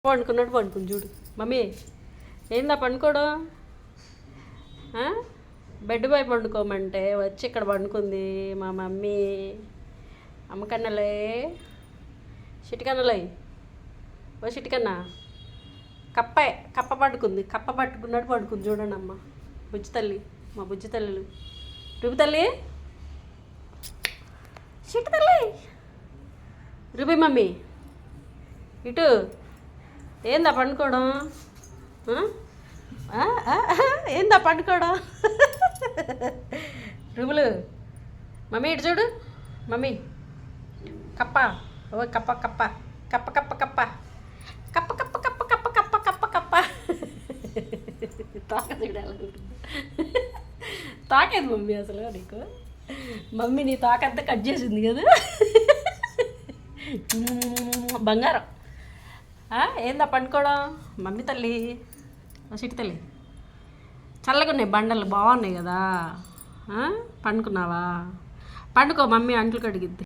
పండుకున్నాడు పండుకుని చూడు మమ్మీ ఏందా పండుకోవడం బెడ్ పై పండుకోమంటే వచ్చి ఇక్కడ పండుకుంది మా మమ్మీ. అమ్మకన్నలే చిటికన్నలే ఓ చిటికన్నా కప్ప పట్టుకుంది. కప్ప పట్టుకున్నాడు పండుకుంది చూడండి అమ్మ. బుజ్జి తల్లి మా బుజ్జి తల్లులు. రూబి తల్లి చిటి తల్లి రూబి మమ్మీ ఇటు ఏందా పండుకోవడం ఏందా పండుకోవడం రూబులు మమ్మీ ఇటు చూడు మమ్మీ. కప్ప ఓ కప్ప కప్ప కప్ప కప్ప కప్ప కప్ప కప్ప కప్ప కప్ప కప్ప కప్ప కప్ప తాక చూడాలి. తాకేది మమ్మీ అసలు నీకు. మమ్మీ నీ తాకంతా కట్ చేసింది కదా బంగారం. ఏందా పండుకోవడం మమ్మీ తల్లి సిటి తల్లి. చల్లగా ఉన్నాయి బండలు బాగున్నాయి కదా. పండుకున్నావా? పండుకో మమ్మీ అంట్లు కడిగిద్ది.